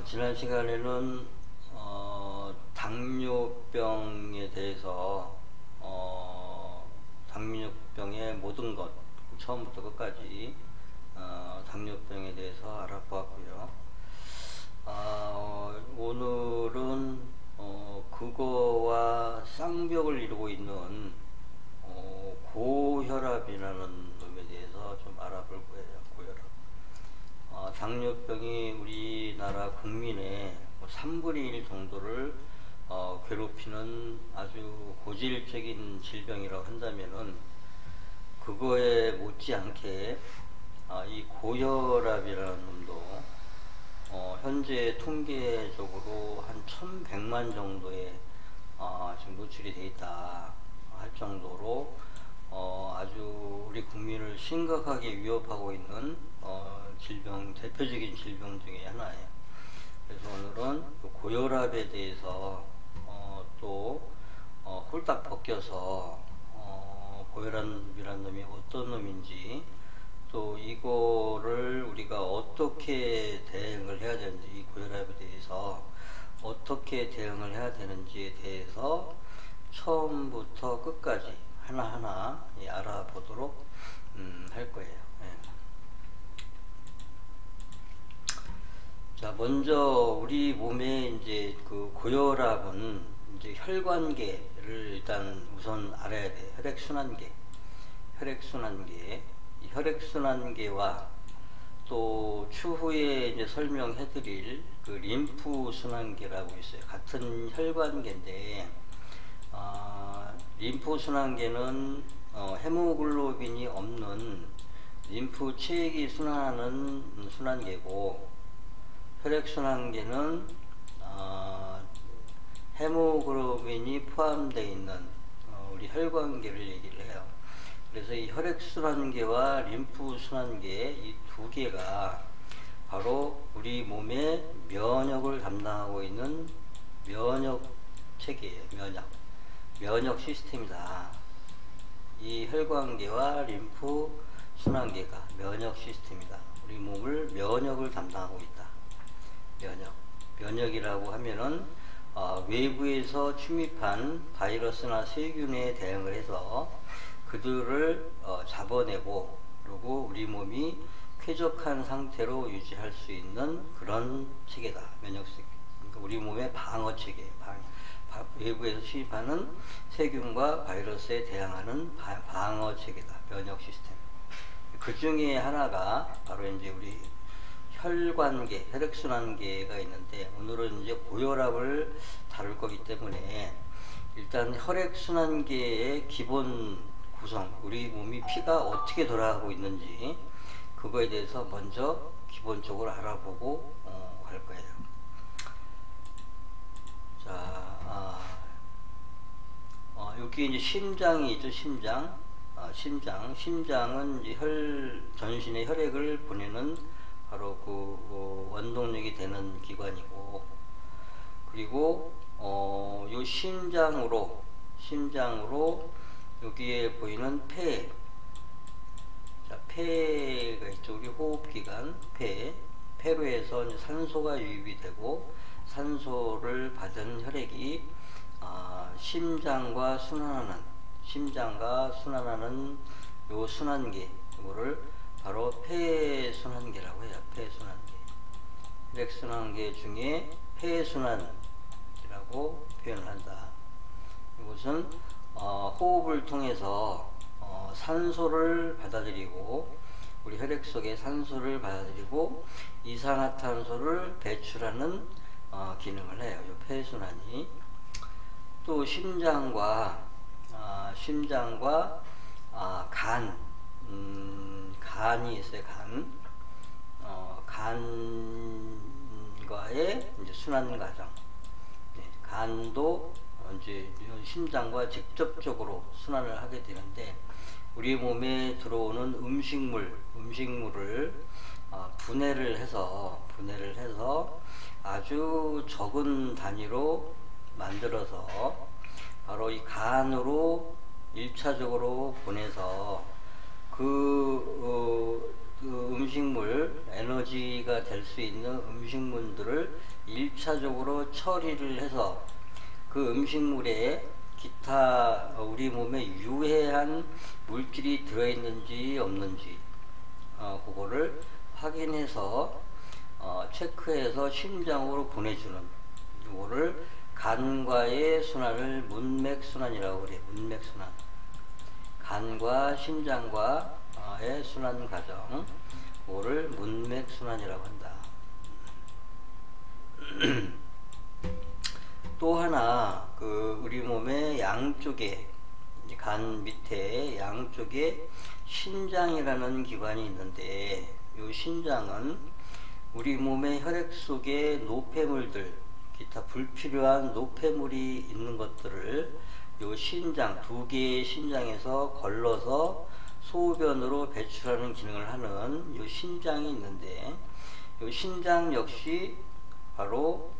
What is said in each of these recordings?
지난 시간에는 당뇨병에 대해서 당뇨병의 모든 것 처음부터 끝까지 당뇨병에 대해서 알아보았고요. 오늘은 그거와 쌍벽을 이루고 있는 고혈압이라는 놈에 대해서 좀 알아볼 거예요. 고혈압. 당뇨병이 우리나라 국민의 3분의 1 정도를 괴롭히는 아주 고질적인 질병이라고 한다면은 그거에 못지않게 이 고혈압이라는 놈도 현재 통계적으로 한 1100만 정도의 지금 노출이 되어 있다 할 정도로 아주 우리 국민을 심각하게 위협하고 있는 대표적인 질병 중에 하나예요. 그래서 오늘은 고혈압에 대해서 또 홀딱 벗겨서 고혈압이라는 놈이 어떤 놈인지, 또 이거를 우리가 어떻게 대응을 해야 되는지, 이 고혈압에 대해서 어떻게 대응을 해야 되는지에 대해서 처음부터 끝까지 하나하나 알아보도록 할 거예요. 자, 먼저 우리 몸에 이제 그 고혈압은 이제 혈관계를 일단 우선 알아야 돼. 혈액순환계, 이 혈액순환계와 또 추후에 이제 설명해드릴 그 림프순환계라고 있어요. 같은 혈관계인데, 림프순환계는 헤모글로빈이 없는 림프 체액이 순환하는 순환계고, 혈액순환계는 헤모글로빈이 포함되어 있는 우리 혈관계를 얘기를 해요. 그래서 이 혈액순환계와 림프순환계, 이 두 개가 바로 우리 몸의 면역을 담당하고 있는 면역 체계예요. 면역 시스템이다. 이 혈관계와 림프순환계가 면역 시스템이다. 우리 몸을 면역을 담당하고 있다. 면역이라고 하면은 외부에서 침입한 바이러스나 세균에 대응을 해서 그들을 잡아내고, 그리고 우리 몸이 쾌적한 상태로 유지할 수 있는 그런 체계다. 면역 체계. 그러니까 우리 몸의 방어 체계. 외부에서 침입하는 세균과 바이러스에 대항하는 방어 체계다. 면역 시스템. 그 중에 하나가 바로 이제 우리 혈관계, 혈액순환계가 있는데, 오늘은 이제 고혈압을 다룰 거기 때문에 일단 혈액순환계의 기본 구성, 우리 몸이 피가 어떻게 돌아가고 있는지 그거에 대해서 먼저 기본적으로 알아보고 갈 거예요. 자, 여기 이제 심장이 있죠. 심장은 이제 전신의 혈액을 보내는 바로 그 원동력이 되는 기관이고, 그리고 요 심장으로 여기에 보이는 폐, 자, 폐가 있죠. 우리 호흡기관 폐로 해서 이제 산소가 유입이 되고, 산소를 받은 혈액이 심장과 순환하는 요 순환계, 이거를 바로 폐순환계라고 해요. 폐순환계. 혈액순환계 중에 폐순환이라고 표현을 한다. 이것은 호흡을 통해서 산소를 받아들이고, 우리 혈액 속에 산소를 받아들이고 이산화탄소를 배출하는 기능을 해요. 이 폐순환이. 또 심장과 간이 있어요. 간과의 이제 순환 과정. 간도 이제 심장과 직접적으로 순환을 하게 되는데, 우리 몸에 들어오는 음식물을 분해를 해서 아주 적은 단위로 만들어서 바로 이 간으로 1차적으로 보내서 그 그 음식물, 에너지가 될 수 있는 음식물들을 1차적으로 처리를 해서 그 음식물에 기타 우리 몸에 유해한 물질이 들어있는지 없는지 그거를 확인해서 체크해서 심장으로 보내주는, 이거를 간과의 순환을 문맥순환이라고 그래요. 문맥순환. 간과 심장과의 순환 과정, 그거를 문맥순환이라고 한다. 또 하나, 그 우리 몸의 양쪽에, 간 밑에 양쪽에 신장이라는 기관이 있는데, 이 신장은 우리 몸의 혈액 속에 노폐물들, 기타 불필요한 노폐물이 있는 것들을 이 신장, 두 개의 신장에서 걸러서 소변으로 배출하는 기능을 하는 이 신장이 있는데, 이 신장 역시 바로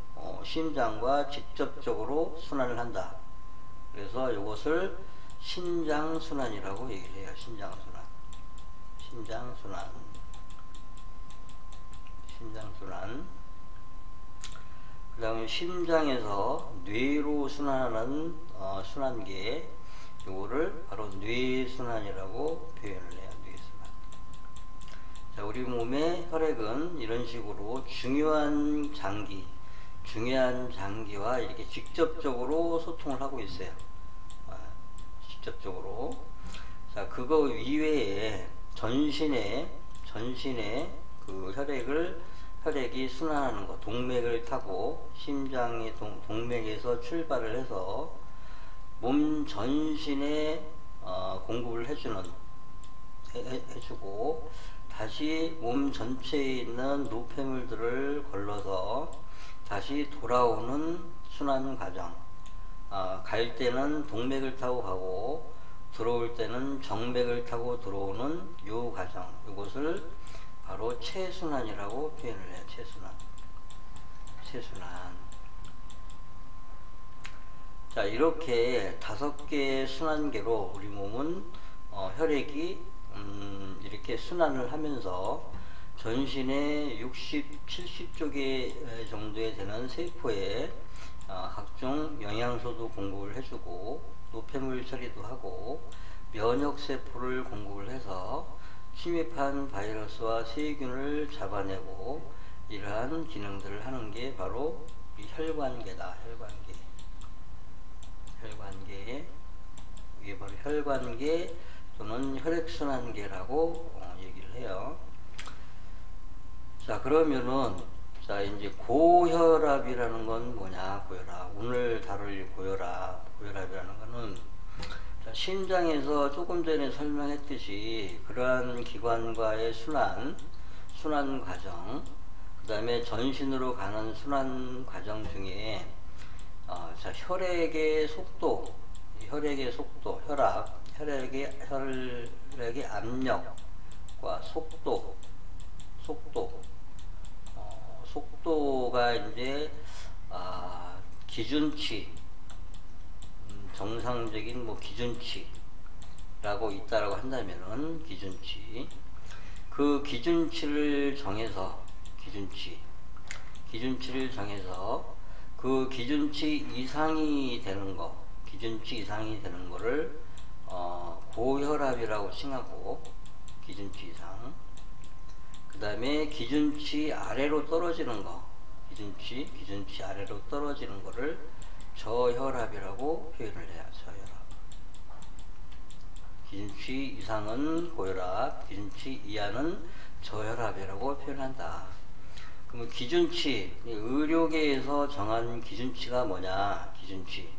심장과 직접적으로 순환을 한다. 그래서 이것을 신장순환이라고 얘기를 해요. 신장순환. 신장순환. 신장순환. 그 다음에 심장에서 뇌로 순환하는 순환계, 이거를 바로 뇌순환이라고 표현을 해요. 뇌순환. 자, 우리 몸의 혈액은 이런 식으로 중요한 장기와 이렇게 직접적으로 소통을 하고 있어요. 직접적으로. 자, 그거 이외에 전신에 그 혈액이 순환하는 것, 동맥을 타고 심장의 동맥에서 출발을 해서 몸 전신에 공급을 해주고 다시 몸 전체에 있는 노폐물들을 걸러서 다시 돌아오는 순환 과정. 갈 때는 동맥을 타고 가고 들어올 때는 정맥을 타고 들어오는 요 과정, 이것을 바로 체순환이라고 표현을 해요. 체순환. 자, 이렇게 5개의 순환계로 우리 몸은 혈액이 이렇게 순환을 하면서 전신의 60, 70조 정도에 되는 세포에 각종 영양소도 공급을 해주고 노폐물 처리도 하고 면역세포를 공급을 해서 침입한 바이러스와 세균을 잡아내고 이러한 기능들을 하는 게 바로 이 혈관계다. 혈관계. 이게 바로 혈관계 또는 혈액순환계라고 얘기를 해요. 자, 그러면은 이제 고혈압이라는 건 뭐냐? 고혈압. 오늘 다룰 고혈압이라는 거는 심장에서 조금 전에 설명했듯이 그러한 기관과의 순환 과정, 그 다음에 전신으로 가는 순환 과정 중에 혈액의 속도, 혈액의 압력과 속도가 이제 기준치, 정상적인 기준치라고 있다라고 한다면은 기준치, 그 기준치를 정해서 그 기준치 이상이 되는 거를 고혈압이라고 칭하고, 기준치 이상. 그 다음에 기준치 아래로 떨어지는 거, 기준치 아래로 떨어지는 거를 저혈압이라고 표현을 해요. 저혈압. 기준치 이상은 고혈압, 기준치 이하는 저혈압이라고 표현한다. 그러면 기준치, 의료계에서 정한 기준치가 뭐냐? 기준치.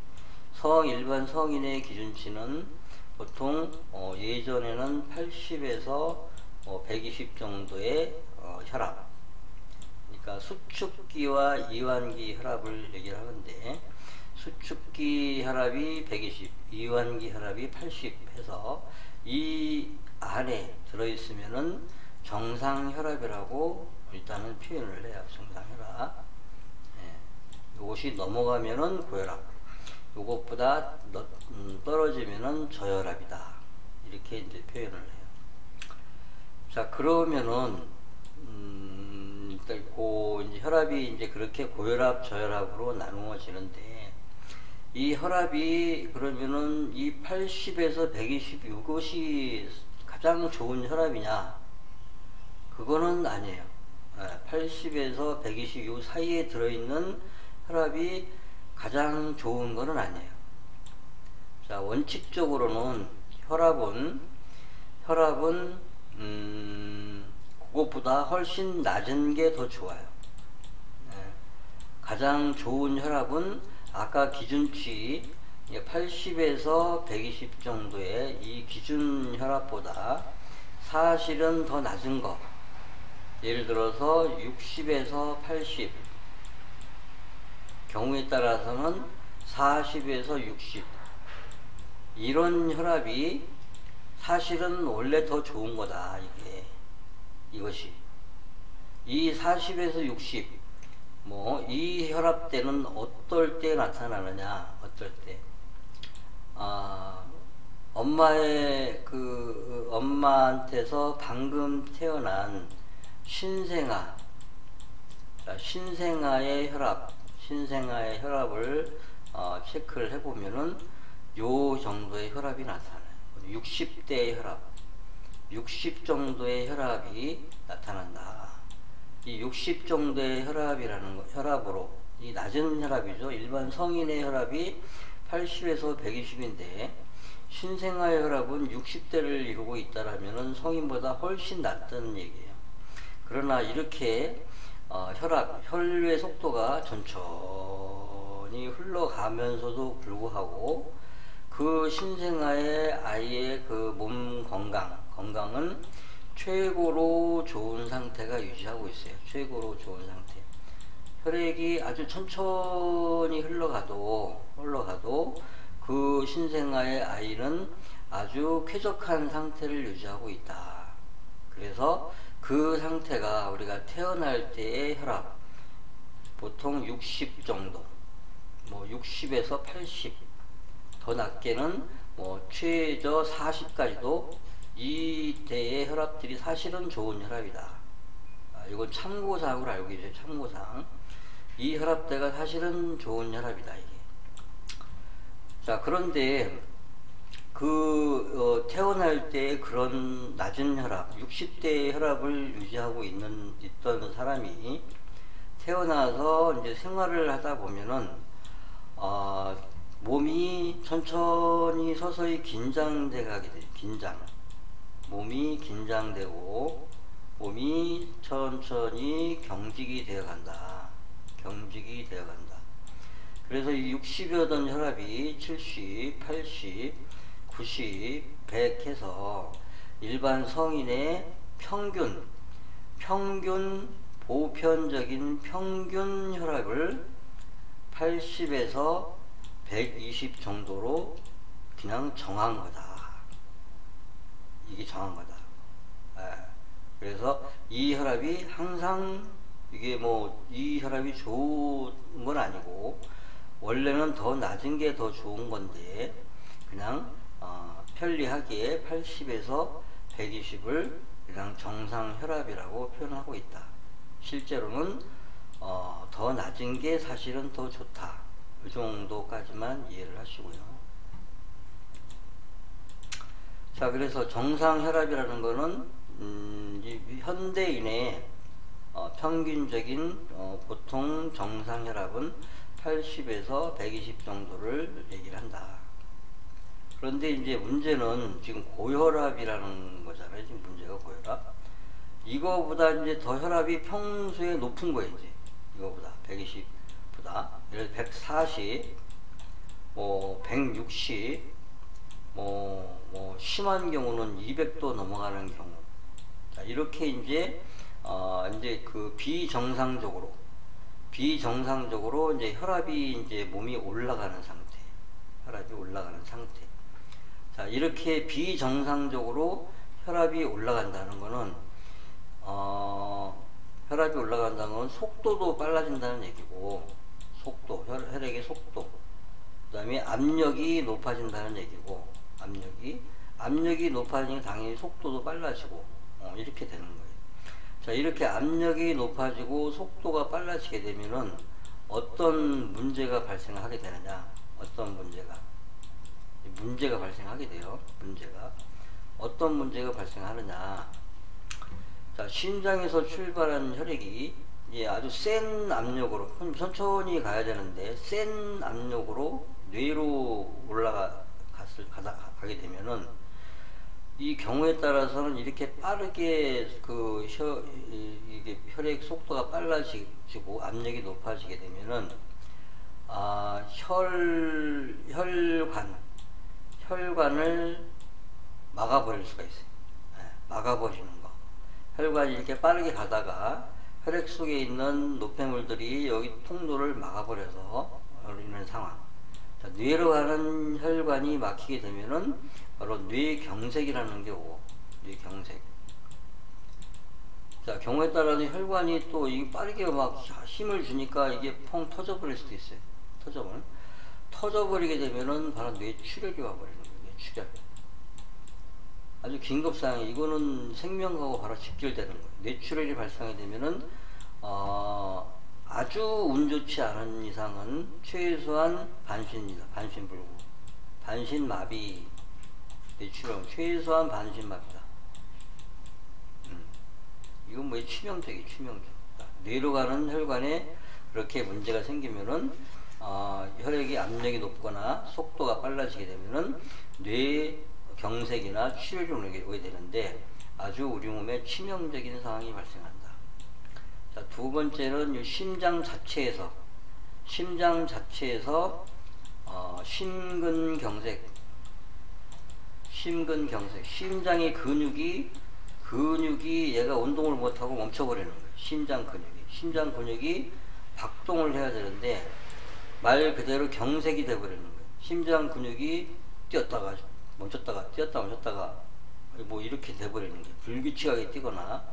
일반 성인의 기준치는 보통 예전에는 80에서 120 정도의 혈압. 그러니까 수축기와 이완기 혈압을 얘기를 하는데, 수축기 혈압이 120, 이완기 혈압이 80 해서 이 안에 들어있으면은 정상혈압이라고 일단은 표현을 해요. 정상혈압. 이것이 넘어가면은 고혈압, 이것보다 떨어지면은 저혈압이다. 이렇게 이제 표현을 해요. 자, 그러면은, 일단 이제 혈압이 이제 그렇게 고혈압, 저혈압으로 나누어지는데, 이 혈압이 그러면은 이 80에서 120 이것이 가장 좋은 혈압이냐? 그거는 아니에요. 80에서 120 요 사이에 들어있는 혈압이 가장 좋은 거는 아니에요. 자, 원칙적으로는 혈압은 그것보다 훨씬 낮은 게 더 좋아요. 가장 좋은 혈압은 아까 기준치 80에서 120 정도의 이 기준 혈압보다 사실은 더 낮은 거, 예를 들어서 60에서 80, 경우에 따라서는 40에서 60, 이런 혈압이 사실은 원래 더 좋은 거다. 이것이 이 40에서 60, 이 혈압대는 어떨 때 나타나느냐? 어떨 때? 엄마한테서 방금 태어난 신생아, 신생아의 혈압을 체크를 해보면은 요 정도의 혈압이 나타나요. 60대의 혈압, 60 정도의 혈압이 나타난다. 이 60 정도의 혈압으로, 이 낮은 혈압이죠. 일반 성인의 혈압이 80에서 120인데, 신생아의 혈압은 60대를 이루고 있다라면은 성인보다 훨씬 낮다는 얘기예요. 그러나 이렇게 혈류의 속도가 천천히 흘러가면서도 불구하고 그 신생아의 아이의 그 몸 건강은 최고로 좋은 상태가 유지하고 있어요. 최고로 좋은 상태. 혈액이 아주 천천히 흘러가도 그 신생아의 아이는 아주 쾌적한 상태를 유지하고 있다. 그래서 그 상태가 우리가 태어날 때의 혈압, 보통 60 정도, 60에서 80, 더 낮게는 최저 40까지도 이때의 혈압들이 사실은 좋은 혈압이다. 이건 참고사항으로 알고 계세요. 참고사항. 이 혈압대가 사실은 좋은 혈압이다. 이게. 자, 그런데 태어날 때 그런 낮은 혈압, 60대의 혈압을 유지하고 있던 사람이 태어나서 이제 생활을 하다 보면은, 몸이 천천히 서서히 긴장돼 가게 돼요. 몸이 긴장되고, 몸이 천천히 경직이 되어 간다. 그래서 이 60이던 혈압이 70, 80, 90, 100 해서 일반 성인의 보편적인 평균 혈압을 80에서 120 정도로 그냥 정한 거다. 이게 정한 거다. 그래서 이 혈압이 항상 이 혈압이 좋은 건 아니고 원래는 더 낮은 게 더 좋은 건데 그냥 편리하게 80에서 120을 그냥 정상 혈압이라고 표현하고 있다. 실제로는 더 낮은 게 사실은 더 좋다. 이 정도까지만 이해를 하시고요. 자, 그래서 정상 혈압이라는 거는 현대인의 평균적인 보통 정상 혈압은 80에서 120 정도를 얘기를 한다. 그런데 이제 문제는 지금 고혈압이라는 거잖아요. 지금 문제가 고혈압. 이거보다 이제 더 혈압이 평소에 높은 거예요. 이제 이거보다 120보다 예를 들어 140, 160, 심한 경우는 200도 넘어가는 경우. 자, 이렇게 이제 그 비정상적으로 이제 혈압이 이제 몸이 올라가는 상태. 자, 이렇게 비정상적으로 혈압이 올라간다는 거는 속도도 빨라진다는 얘기고, 혈액의 속도, 그 다음에 압력이 높아진다는 얘기고, 압력이 높아지니 당연히 속도도 빨라지고, 이렇게 되는 거예요. 자, 이렇게 압력이 높아지고 속도가 빨라지게 되면은 어떤 문제가 발생하게 되느냐? 어떤 문제가 발생하게 돼요. 어떤 문제가 발생하느냐? 자, 심장에서 출발한 혈액이 이제 아주 센 압력으로, 천천히 가야 되는데 센 압력으로 뇌로 가게 되면은 이 경우에 따라서는 이렇게 빠르게 이게 혈액 속도가 빨라지고 압력이 높아지게 되면은 혈관을 막아버릴 수가 있어요. 막아버리는 거. 혈관이 이렇게 빠르게 가다가 혈액 속에 있는 노폐물들이 여기 통로를 막아버려서 있는 상황. 자, 뇌로 가는 혈관이 막히게 되면은 바로 뇌경색이라는 게 오고, 뇌경색. 자, 경우에 따라서 혈관이 또 빠르게 막 힘을 주니까 이게 펑 터져버릴 수도 있어요. 터져버리게 되면은 바로 뇌출혈이 와버리는 거예요. 뇌출혈. 아주 긴급상황, 이거는 생명하고 바로 직결되는 거예요. 뇌출혈이 발생하게 되면은 아주 운 좋지 않은 이상은 최소한 반신입니다. 반신불구, 반신마비, 뇌출혈 최소한 반신마비다. 이건 뭐 치명적이에요. 뇌로 가는 혈관에 그렇게 문제가 생기면은 혈액이 압력이 높거나 속도가 빨라지게 되면은 뇌경색이나 출혈이 오게 되는데 아주 우리 몸에 치명적인 상황이 발생한다. 자, 두 번째는 이 심장 자체에서 심근경색, 심장의 근육이 얘가 운동을 못하고 멈춰버리는 거예요. 심장 근육이 박동을 해야 되는데 말 그대로 경색이 돼버리는 거예요. 심장 근육이 뛰었다가 멈췄다가 뭐 이렇게 돼버리는 거예요. 불규칙하게 뛰거나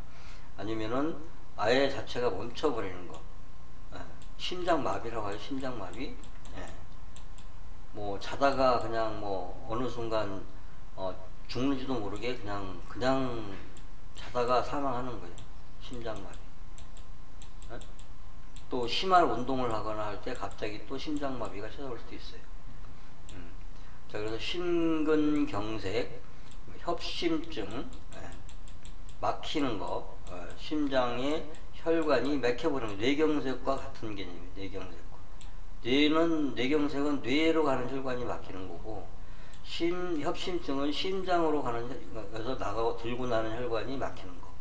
아니면은 아예 자체가 멈춰버리는 거. 심장마비라고 하죠. 심장마비. 뭐 자다가 그냥 뭐 어느 순간 죽는지도 모르게 그냥 자다가 사망하는 거예요. 심장마비. 또 심한 운동을 하거나 할 때 갑자기 또 심장마비가 찾아올 수도 있어요. 자, 그래서 심근경색, 협심증, 막히는 거, 심장의 혈관이 막혀버리는 거, 뇌경색과 같은 개념이에요. 뇌경색은 뇌로 가는 혈관이 막히는 거고, 협심증은 심장으로 그래서 들고 나는 혈관이 막히는 거.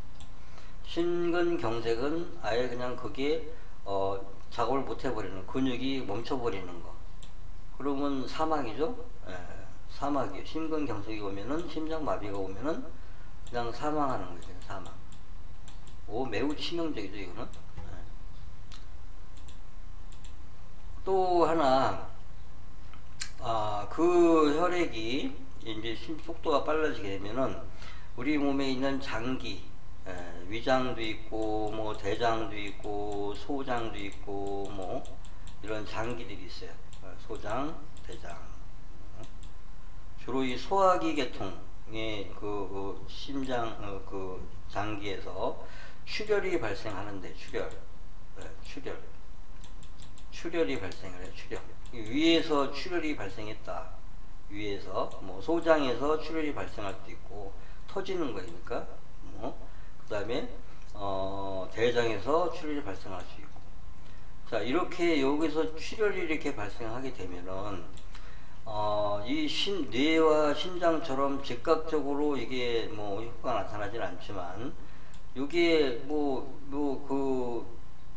심근경색은 아예 그냥 거기에 작업을 못 해버리는, 근육이 멈춰버리는 거. 그러면 사망이죠. 사망이에요. 심근경색이 오면은, 심장마비가 오면은 그냥 사망하는 거죠. 사망. 매우 치명적이죠, 이거는. 또 하나, 그 혈액이 이제 속도가 빨라지게 되면은 우리 몸에 있는 장기, 위장도 있고, 뭐 대장도 있고, 소장도 있고, 뭐 이런 장기들이 있어요. 소장, 대장. 주로 이 소화기 계통의 심장, 장기에서 출혈이 발생하는데, 출혈이 발생을 해요. 위에서 출혈이 발생했다. 위에서, 뭐 소장에서 출혈이 발생할 수도 있고, 터지는 거니까, 그 다음에, 대장에서 출혈이 발생할 수 있고. 자, 이렇게 여기서 출혈이 이렇게 발생하게 되면은, 이 뇌와 심장처럼 즉각적으로 이게 뭐 효과가 나타나진 않지만, 이게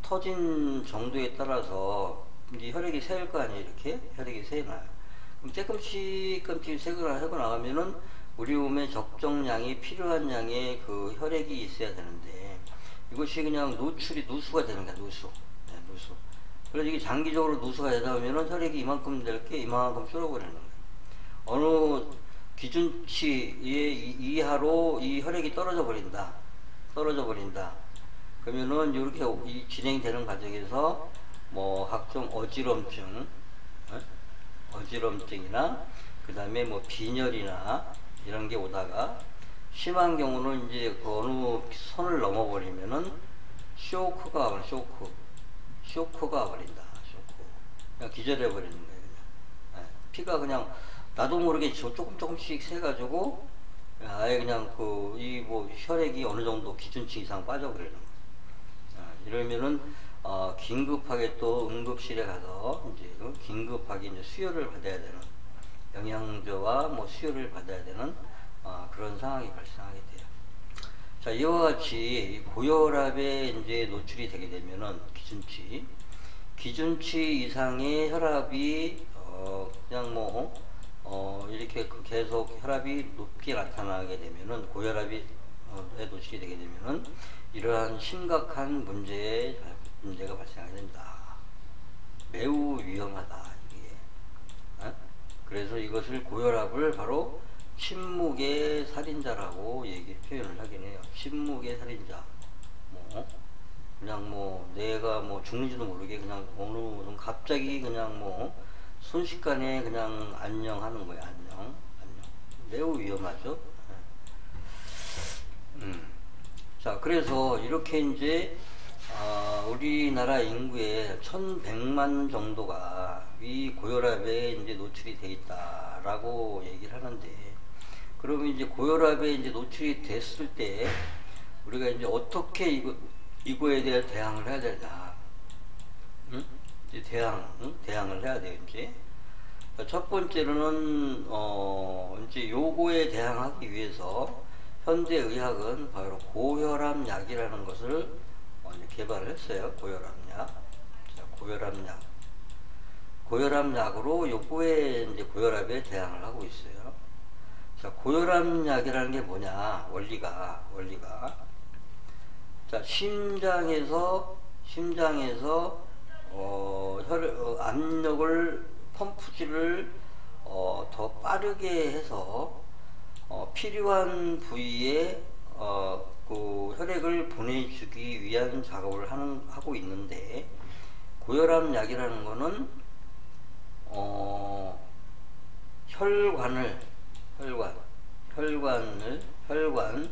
터진 정도에 따라서 이제 혈액이 새일 거 아니에요. 이렇게 혈액이 새나요. 그럼 조금씩 새고 나가면은 우리 몸에 적정량이 필요한 양의 그 혈액이 있어야 되는데 이것이 그냥 누수가 되는 거야. 누수. 그래서 이게 장기적으로 누수가 되다 보면은 혈액이 이만큼 될 게 이만큼 줄어버리는 거예요. 어느 기준치 이하로 이 혈액이 떨어져 버린다. 그러면은 이렇게 진행되는 과정에서 뭐 각종 어지럼증이나 그 다음에 뭐 빈혈이나 이런 게 오다가 심한 경우는 이제 그 어느 선을 넘어버리면은 쇼크가 와버려. 쇼크가 와버린다. 쇼크. 그냥 기절해버리는 거예요. 그냥. 예, 피가 그냥 나도 모르게 조금씩 새가지고 아예 그냥 그 이 뭐 혈액이 어느 정도 기준치 이상 빠져버리는 거예요. 이러면은 긴급하게 또 응급실에 가서 이제 긴급하게 이제 수혈을 받아야 되는, 영양제와 뭐 수혈을 받아야 되는 그런 상황이 발생하게 돼요. 자, 이와 같이 고혈압에 이제 노출이 되게 되면은 기준치 이상의 혈압이 그냥 뭐 이렇게 계속 혈압이 높게 나타나게 되면은 고혈압에 노출이 되게 되면은 이러한 심각한 문제가 발생하게 된다. 매우 위험하다 이게. 그래서 이것을 고혈압을 바로 침묵의 살인자라고 표현을 하긴 해요. 침묵의 살인자. 그냥 뭐 내가 뭐 죽는지도 모르게 그냥 어느 순간 갑자기 그냥 뭐 순식간에 그냥 안녕하는 거예요. 안녕. 매우 위험하죠. 자, 그래서 이렇게 이제 우리나라 인구의 1100만 정도가 이 고혈압에 이제 노출이 되어 있다라고 얘기를 하는데, 그러면 이제 고혈압에 이제 노출이 됐을 때 우리가 이제 어떻게 이거에 대해 대항을 해야 되냐? 이제 대항을 해야 돼요, 이제. 첫 번째로는 이제 요거에 대항하기 위해서 현대 의학은 바로 고혈압 약이라는 것을 개발을 했어요. 고혈압약. 자, 고혈압 약으로 요거에 이제 고혈압에 대항을 하고 있어요. 자, 고혈압 약이라는 게 뭐냐? 원리가. 자, 심장에서 압력을 펌프질을 더 빠르게 해서 필요한 부위에 그 혈액을 보내주기 위한 작업을 하고 있는데, 고혈압 약이라는 거는 혈관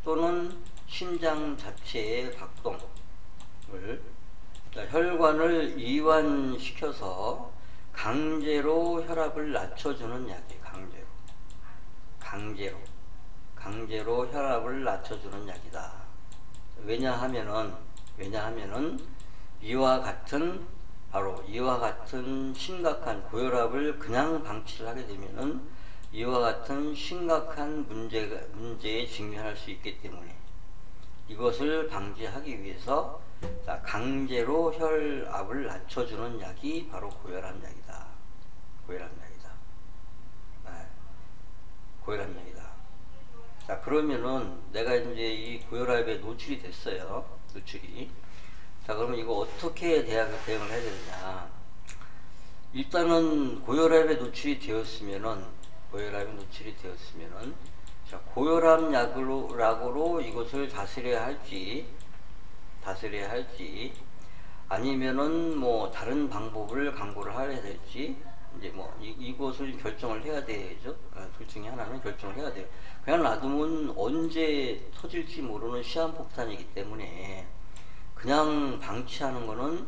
또는 심장 자체의 박동을, 혈관을 이완시켜서 강제로 혈압을 낮춰주는 약이에요. 강제로 혈압을 낮춰주는 약이다. 왜냐하면은 이와 같은 심각한 고혈압을 그냥 방치를 하게 되면은 이와 같은 심각한 문제에 직면할 수 있기 때문에, 이것을 방지하기 위해서 강제로 혈압을 낮춰주는 약이 바로 고혈압약이다. 자, 그러면은 내가 이제 이 고혈압에 노출이 됐어요. 자, 그러면 이거 어떻게 대응을 해야 되느냐? 일단은 고혈압에 노출이 되었으면은 자, 고혈압 약으로 이것을 다스려야 할지 아니면은 뭐 다른 방법을 강구를 해야 될지, 이제 뭐 이것을 결정을 해야 되죠. 둘 중에 하나는 결정을 해야 돼요. 그냥 놔두면 언제 터질지 모르는 시한폭탄이기 때문에 그냥 방치하는 거는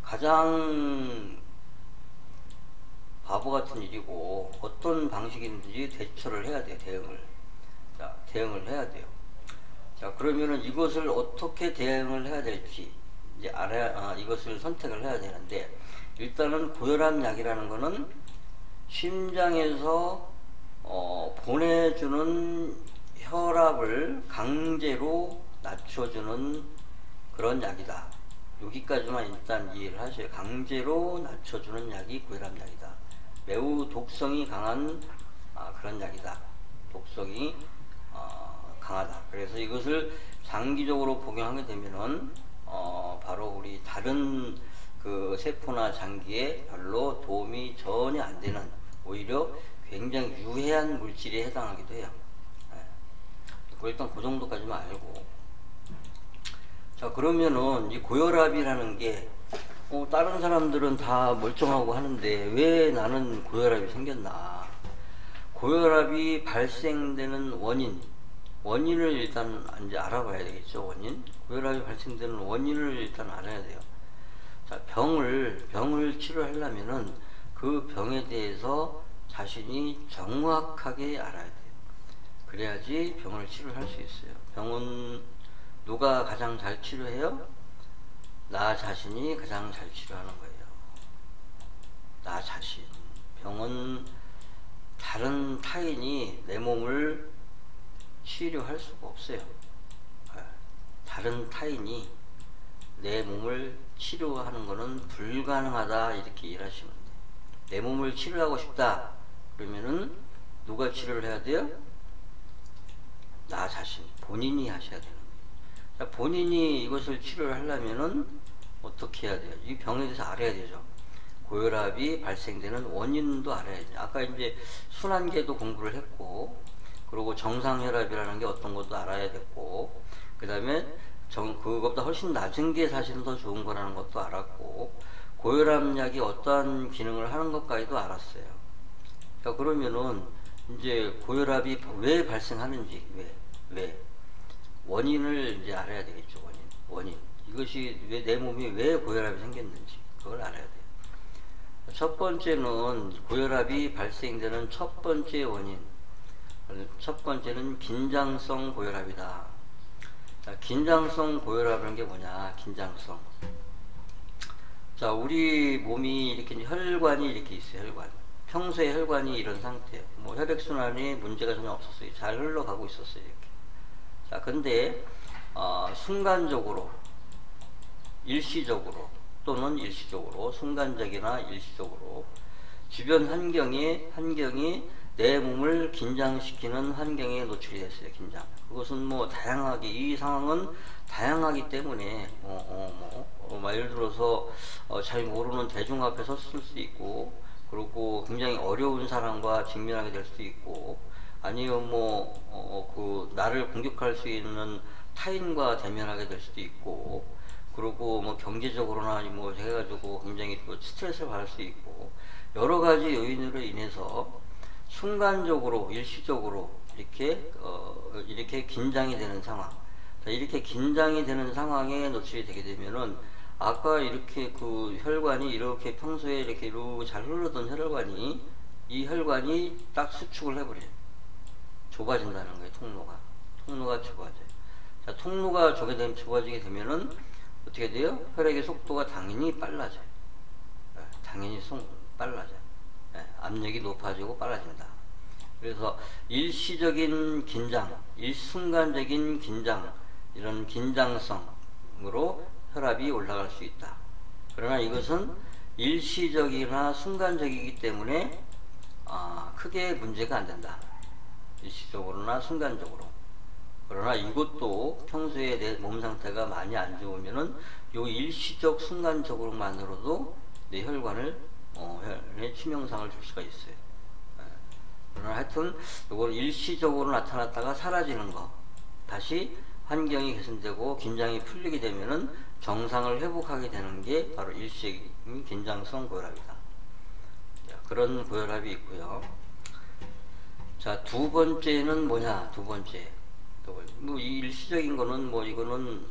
가장 바보 같은 일이고, 어떤 방식이든지 대처를 해야 돼요. 대응을 해야 돼요. 자, 그러면은 이것을 어떻게 대응을 해야 될지 이제 이것을 선택을 해야 되는데, 일단은 고혈압 약이라는 거는 심장에서 보내주는 혈압을 강제로 낮춰주는 그런 약이다. 여기까지만 일단 이해를 하셔요. 강제로 낮춰주는 약이 고혈압 약이다. 매우 독성이 강한 그런 약이다. 독성이 강하다. 그래서 이것을 장기적으로 복용하게 되면은 바로 우리 다른 그 세포나 장기에 별로 도움이 전혀 안 되는, 오히려 굉장히 유해한 물질에 해당하기도 해요. 일단 그 정도까지만 알고. 자, 그러면은 이 고혈압이라는 게 다른 사람들은 다 멀쩡하고 하는데 왜 나는 고혈압이 생겼나? 고혈압이 발생되는 원인, 원인을 일단 이제 알아봐야 되겠죠. 원인. 고혈압이 발생되는 원인을 일단 알아야 돼요. 자, 병을 치료하려면은 그 병에 대해서 자신이 정확하게 알아야 돼요. 그래야지 병을 치료할 수 있어요. 병은 누가 가장 잘 치료해요? 나 자신이 가장 잘 치료하는 거예요. 나 자신. 병은 다른 타인이 내 몸을 치료할 수가 없어요. 다른 타인이 내 몸을 치료하는 것은 불가능하다, 이렇게 일하시면 돼요. 내 몸을 치료하고 싶다 그러면은 누가 치료를 해야 돼요? 나 자신, 본인이 하셔야 되는 거예요. 자, 본인이 이것을 치료를 하려면은 어떻게 해야 돼요? 이 병에 대해서 알아야 되죠. 고혈압이 발생되는 원인도 알아야죠. 아까 이제 순환계도 공부를 했고, 그리고 정상혈압이라는 게 어떤 것도 알아야 됐고, 그 다음에 그것보다 훨씬 낮은 게 사실은 더 좋은 거라는 것도 알았고, 고혈압약이 어떠한 기능을 하는 것까지도 알았어요. 자, 그러면은 이제 고혈압이 왜 발생하는지, 왜 원인을 이제 알아야 되겠죠. 원인. 이것이 왜 내 몸이 왜 고혈압이 생겼는지 그걸 알아야 돼요. 첫 번째는 고혈압이 발생되는 첫 번째 원인. 첫 번째는 긴장성 고혈압이다. 자, 긴장성 고혈압이라는 게 뭐냐? 긴장성. 자, 우리 몸이 이렇게 혈관이 이렇게 있어요. 혈관. 평소에 혈관이 이런 상태예요. 뭐 혈액순환이 문제가 전혀 없었어요. 잘 흘러가고 있었어요. 이렇게. 자, 근데 순간적으로, 일시적으로 또는 일시적으로, 순간적이나 일시적으로 주변 환경이 내 몸을 긴장시키는 환경에 노출이 됐어요. 긴장. 그것은 뭐 다양하게, 이 상황은 다양하기 때문에 예를 들어서 잘 모르는 대중 앞에 섰을 수 있고, 그리고 굉장히 어려운 사람과 직면하게 될 수도 있고, 아니면 그 나를 공격할 수 있는 타인과 대면하게 될 수도 있고, 그리고 뭐 경제적으로나 뭐 해가지고 굉장히 또 스트레스를 받을 수 있고, 여러 가지 요인으로 인해서 순간적으로, 일시적으로 이렇게 긴장이 되는 상황. 자, 이렇게 긴장이 되는 상황에 노출이 되게 되면은, 아까 이렇게 그 혈관이 이렇게 평소에 이렇게 잘 흐르던 혈관이, 이 혈관이 딱 수축을 해버려요. 좁아진다는 거예요. 통로가 좁아져요. 자, 통로가 좁아지게 되면은 어떻게 돼요? 혈액의 속도가 당연히 빨라져요. 당연히 빨라져요. 압력이 높아지고 빨라진다. 그래서 일시적인 긴장, 일순간적인 긴장, 이런 긴장성으로 혈압이 올라갈 수 있다. 그러나 이것은 일시적이나 순간적이기 때문에 크게 문제가 안 된다. 일시적으로나 순간적으로. 그러나 이것도 평소에 내 몸 상태가 많이 안 좋으면은 요 일시적 순간적으로만으로도 내 혈관을 치명상을 줄 수가 있어요. 그러나 하여튼 이걸 일시적으로 나타났다가 사라지는 거, 다시 환경이 개선되고 긴장이 풀리게 되면은 정상을 회복하게 되는 게 바로 일시적인 긴장성 고혈압이다. 그런 고혈압이 있고요. 자, 두 번째는 뭐냐? 두 번째. 뭐 이 일시적인 거는 뭐 이거는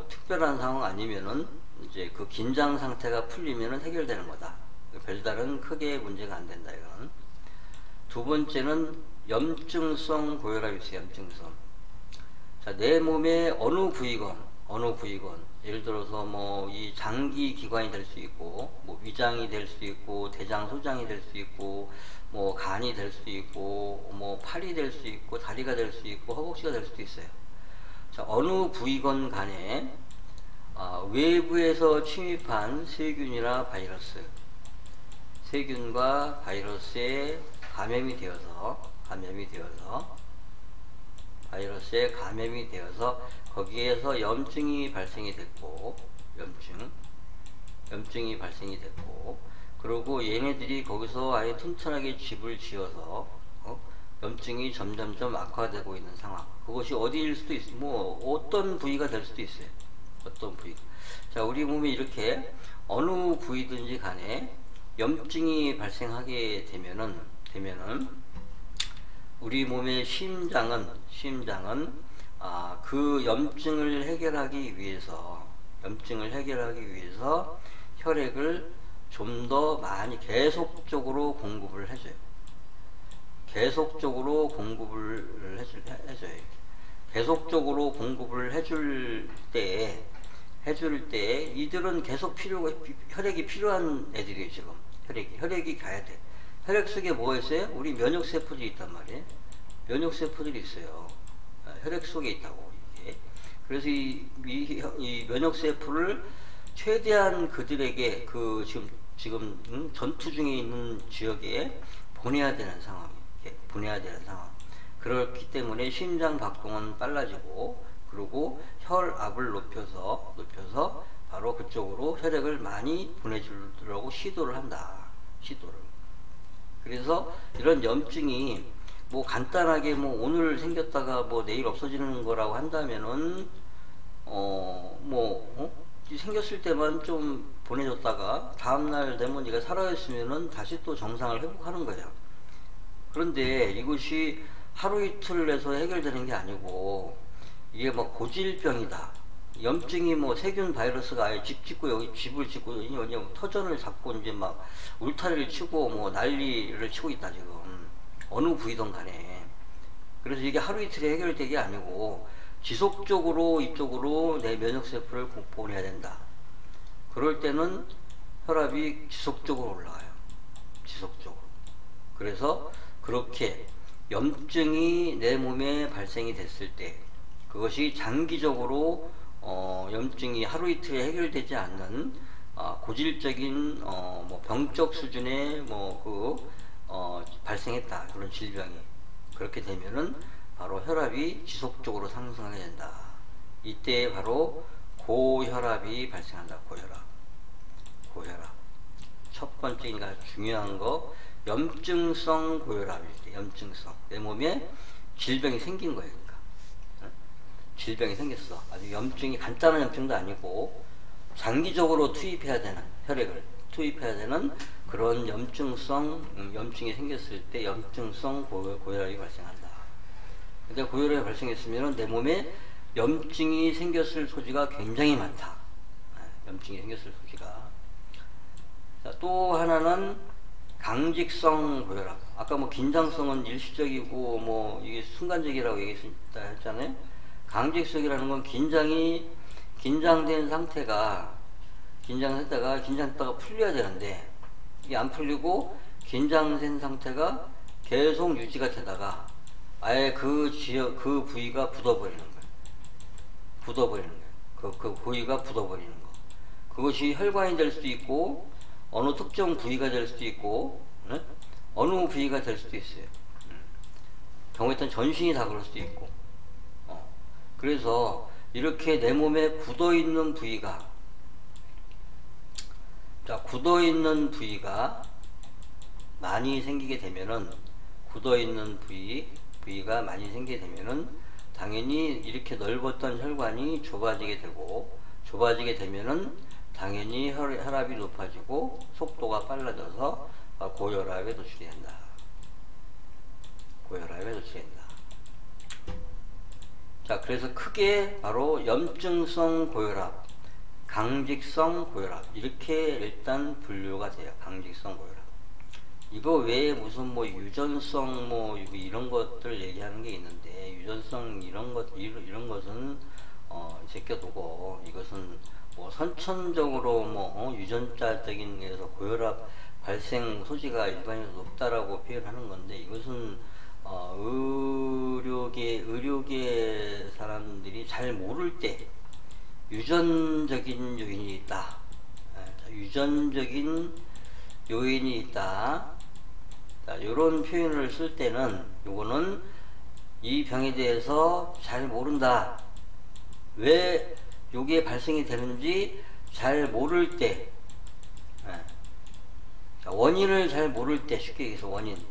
특별한 상황 아니면은 이제 그 긴장 상태가 풀리면은 해결되는 거다. 별다른 크게 문제가 안 된다, 이거는. 두 번째는 염증성 고혈압이 있어요. 염증성. 자, 내 몸의 어느 부위건, 예를 들어서 뭐 이 장기 기관이 될 수 있고, 뭐 위장이 될 수 있고, 대장 소장이 될 수 있고, 뭐 간이 될 수 있고, 뭐 팔이 될 수 있고, 다리가 될 수 있고, 허벅지가 될 수도 있어요. 자, 어느 부위건 간에 외부에서 침입한 세균이나 바이러스, 세균과 바이러스에 바이러스에 감염이 되어서 거기에서 염증이 발생이 됐고, 염증이 발생이 됐고, 그리고 얘네들이 거기서 아예 튼튼하게 집을 지어서 염증이 점점점 악화되고 있는 상황. 그것이 어디일 수도 있어요. 뭐 어떤 부위가 될 수도 있어요. 어떤 부위. 자, 우리 몸이 이렇게 어느 부위든지 간에 염증이 발생하게 되면은 우리 몸의 심장은 그 염증을 해결하기 위해서 혈액을 좀 더 많이 계속적으로 공급을 해줘요. 계속적으로 공급을 해줘요. 계속적으로 공급을 해줄 때 이들은 계속 혈액이 필요한 애들이에요. 지금 혈액이 가야 돼. 혈액 속에 뭐가 있어요? 우리 면역세포들이 있단 말이에요. 면역세포들이 있어요. 혈액 속에 있다고 이게. 그래서 이 면역세포를 최대한 그들에게 그 지금 전투 중에 있는 지역에 보내야 되는 상황. 그렇기 때문에 심장 박동은 빨라지고, 그리고 혈압을 높여서 바로 그쪽으로 혈액을 많이 보내주려고 시도를 한다. 그래서 이런 염증이 뭐 간단하게 뭐 오늘 생겼다가 뭐 내일 없어지는 거라고 한다면은 생겼을 때만 좀 보내줬다가 다음날 되면 얘가 사라졌으면은 다시 또 정상을 회복하는 거예요. 그런데 이것이 하루 이틀 내서 해결되는 게 아니고, 이게 뭐 고질병이다. 염증이 뭐 세균 바이러스가 아예 집을 짓고 터전을 잡고 이제 막 울타리를 치고 뭐 난리를 치고 있다 지금. 어느 부위든 간에. 그래서 이게 하루 이틀에 해결되는 게 아니고 지속적으로 이쪽으로 내 면역세포를 보내야 된다. 그럴 때는 혈압이 지속적으로 올라가요. 지속적으로. 그래서 그렇게 염증이 내 몸에 발생이 됐을 때, 그것이 장기적으로 염증이 하루 이틀에 해결되지 않는 고질적인 뭐 병적 수준의 발생했다, 그런 질병이. 그렇게 되면은 바로 혈압이 지속적으로 상승하게 된다. 이때 바로 고혈압이 발생한다. 고혈압. 첫 번째, 그러니까 중요한 거, 염증성 고혈압일 때, 내 몸에 질병이 생긴 거예요. 그러니까 질병이 생겼어. 아주 염증이 간단한 염증도 아니고 장기적으로 혈액을 투입해야 되는 그런 염증이 생겼을 때 염증성 고혈압이 발생한다. 근데 고혈압이 발생했으면 내 몸에 염증이 생겼을 소지가 굉장히 많다. 염증이 생겼을 소지가. 자, 또 하나는 강직성 고혈압. 아까 뭐 긴장성은 일시적이고 뭐 이게 순간적이라고 얘기했잖아요. 강직성이라는 건 긴장된 상태가 풀려야 되는데, 이게 안 풀리고 긴장된 상태가 계속 유지가 되다가 아예 그 부위가 굳어버리는 거예요. 그 부위가 굳어버리는 거. 그것이 혈관이 될 수도 있고, 어느 특정 부위가 될 수도 있고, 어느 부위가 될 수도 있어요. 경우에 따른 전신이 다 그럴 수도 있고. 그래서 이렇게 내 몸에 굳어있는 부위가 많이 생기게 되면은, 부위가 많이 생기게 되면은 당연히 이렇게 넓었던 혈관이 좁아지게 되면은 당연히 혈압이 높아지고 속도가 빨라져서 고혈압에 노출이 된다. 자, 그래서 크게 바로 염증성 고혈압, 강직성 고혈압, 이렇게 일단 분류가 돼요. 강직성 고혈압. 이거 외에 무슨 뭐 유전성 뭐 이런 것들 얘기하는 게 있는데, 유전성 이런 것은 제껴두고, 이것은 뭐 선천적으로 유전자적인 데서 고혈압 발생 소지가 일반적으로 높다라고 표현하는 건데, 이것은 의료계 사람들이 잘 모를 때 유전적인 요인이 있다. 이런 표현을 쓸 때는, 요거는 이 병에 대해서 잘 모른다. 왜 요게 발생이 되는지 잘 모를 때, 원인을 잘 모를 때, 쉽게 얘기해서 원인.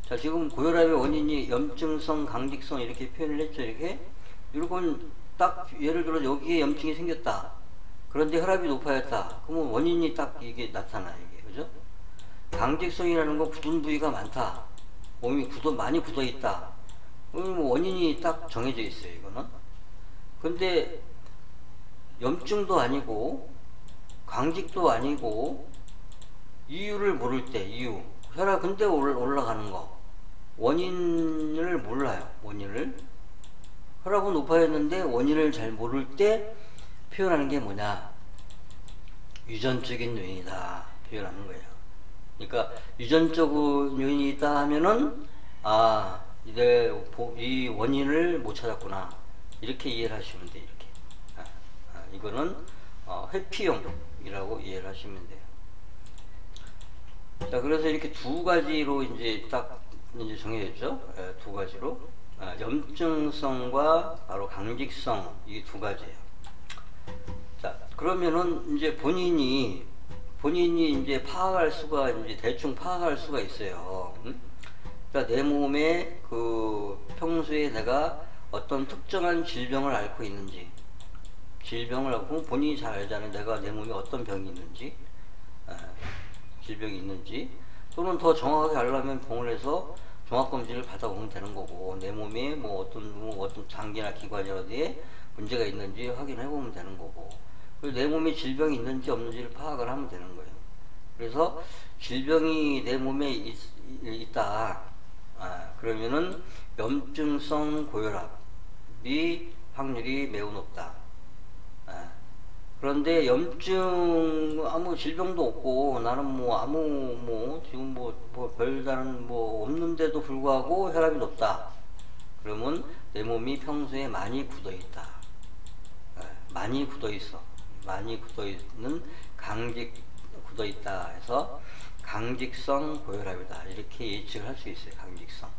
자, 지금 고혈압의 원인이 염증성, 강직성 이렇게 표현을 했죠. 이건 딱 예를 들어 여기에 염증이 생겼다. 그런데 혈압이 높아졌다. 그러면 원인이 딱 이게 나타나요. 이게, 그죠? 강직성이라는 건 굳은 부위가 많다. 몸이 많이 굳어 있다. 원인이 딱 정해져 있어요, 이거는. 근데 염증도 아니고 강직도 아니고 이유를 모를 때, 혈압 근데 올라가는 거 원인을 몰라요. 원인을 혈압은 높아졌는데 원인을 잘 모를 때 표현하는 게 뭐냐, 유전적인 요인이다 표현하는 거예요. 그러니까 유전적 요인이 있다 하면은 이제 이 원인을 못 찾았구나, 이렇게 이해를 하시면 돼요. 이렇게 이거는 회피용이라고 이해를 하시면 돼요. 자, 그래서 이렇게 두 가지로 이제 딱 이제 정해졌죠. 두 가지로 염증성과 바로 강직성, 이 두 가지예요. 자, 그러면은 이제 본인이 이제 파악할 수가, 이제 대충 파악할 수가 있어요. 그러니까 내 몸에 평소에 내가 어떤 특정한 질병을 앓고 있는지, 질병을 앓고 본인이 잘 알잖아요. 내가 내 몸에 어떤 병이 있는지, 질병이 있는지, 또는 더 정확하게 알려면 병원에서 종합검진을 받아보면 되는 거고, 내 몸에 어떤 장기나 기관이 어디에 문제가 있는지 확인해 보면 되는 거고, 내 몸에 질병이 있는지 없는지를 파악을 하면 되는 거예요. 그래서 질병이 내 몸에 있다. 그러면은 염증성 고혈압이 확률이 매우 높다. 그런데 아무 질병도 없고 나는 지금 별다른 없는데도 불구하고 혈압이 높다. 그러면 내 몸이 평소에 많이 굳어 있다. 많이 굳어 있어. 많이 굳어 있는 굳어 있다 해서 강직성 고혈압이다. 이렇게 예측을 할 수 있어요. 강직성.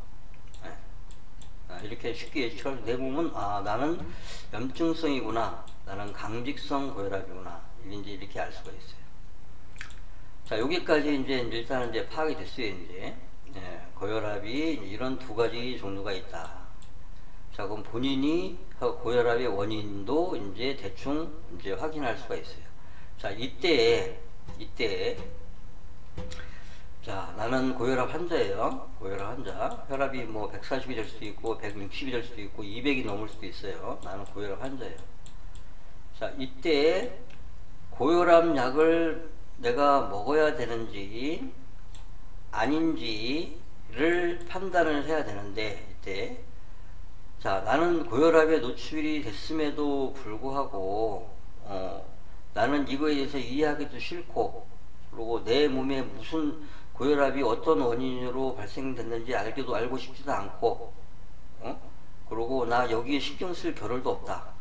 이렇게 쉽게 예측할 내 몸은 나는 염증성이구나, 나는 강직성 고혈압이구나, 이제 이렇게 알 수가 있어요. 자, 여기까지 이제 일단은 이제 파악이 됐어요. 이제 고혈압이 이런 두 가지 종류가 있다. 자, 그럼 본인이 고혈압의 원인도 이제 대충 이제 확인할 수가 있어요. 자, 이때 자, 나는 고혈압 환자예요. 고혈압 환자. 혈압이 140이 될 수도 있고 160이 될 수도 있고 200이 넘을 수도 있어요. 나는 고혈압 환자예요. 자, 이때 고혈압 약을 내가 먹어야 되는지 아닌지를 판단을 해야 되는데, 이때 자, 나는 고혈압에 노출이 됐음에도 불구하고 나는 이거에 대해서 이해하기도 싫고, 그리고 내 몸에 무슨 고혈압이 어떤 원인으로 발생됐는지 알고 싶지도 않고, 그리고 나 여기에 신경 쓸 겨를도 없다.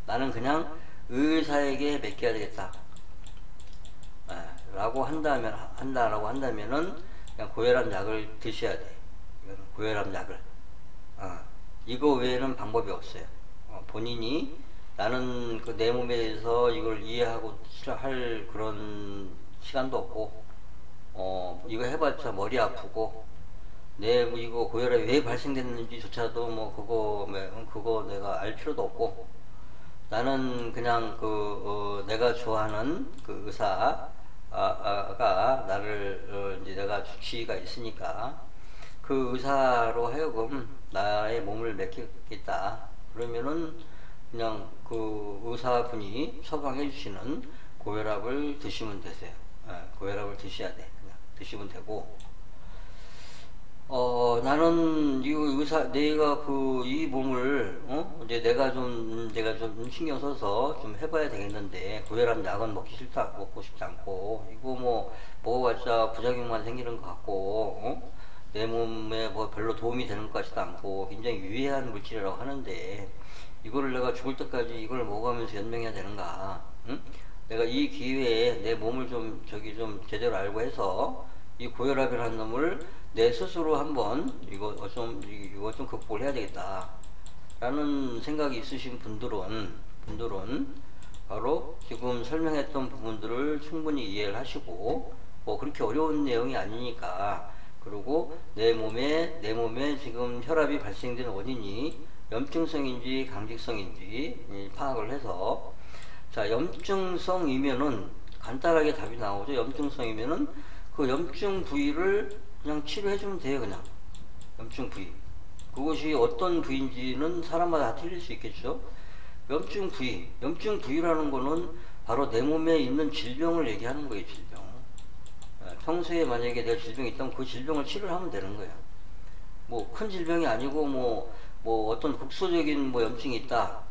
나는 그냥 의사에게 맡겨야 되겠다. 라고 한다면은 그냥 고혈압 약을 드셔야 돼. 고혈압 약을. 이거 외에는 방법이 없어요. 본인이 나는 내 몸에 대해서 이걸 이해하고 할 그런 시간도 없고, 이거 해봤자 머리 아프고, 이거 고혈압이 왜 발생됐는지조차도 그거 내가 알 필요도 없고, 나는 그냥 내가 좋아하는 그 의사가 나를 이제 내가 주치의가 있으니까 그 의사로 하여금 나의 몸을 맡기겠다. 그러면은 그냥 그 의사분이 처방해 주시는 고혈압을 드시면 되세요. 고혈압을 드셔야 돼. 그냥 드시면 되고, 나는 이 내가 이 몸을, 이제 내가 좀 신경 써서 좀 해봐야 되겠는데, 고혈압 약은 먹고 싶지 않고, 이거 먹어봤자 부작용만 생기는 것 같고, 내 몸에 별로 도움이 되는 것 같지도 않고, 굉장히 유해한 물질이라고 하는데, 이거를 내가 죽을 때까지 이걸 먹으면서 연명해야 되는가? 응? 내가 이 기회에 내 몸을 좀 제대로 알고 해서, 이 고혈압이라는 놈을 내 스스로 한번 이거 좀 극복을 해야 되겠다 라는 생각이 있으신 분들은 바로 지금 설명했던 부분들을 충분히 이해를 하시고, 그렇게 어려운 내용이 아니니까, 그리고 내 몸에 지금 혈압이 발생된 원인이 염증성인지 강직성인지 파악을 해서, 자, 염증성이면은 간단하게 답이 나오죠. 염증성이면은 그 염증 부위를 그냥 치료해주면 돼요. 그냥 염증 부위. 그것이 어떤 부위인지는 사람마다 다 틀릴 수 있겠죠. 염증 부위, 염증 부위라는 거는 바로 내 몸에 있는 질병을 얘기하는 거예요. 질병. 평소에 만약에 내가 질병이 있다면 그 질병을 치료를 하면 되는 거야. 뭐 큰 질병이 아니고 뭐 어떤 국소적인 뭐 염증이 있다.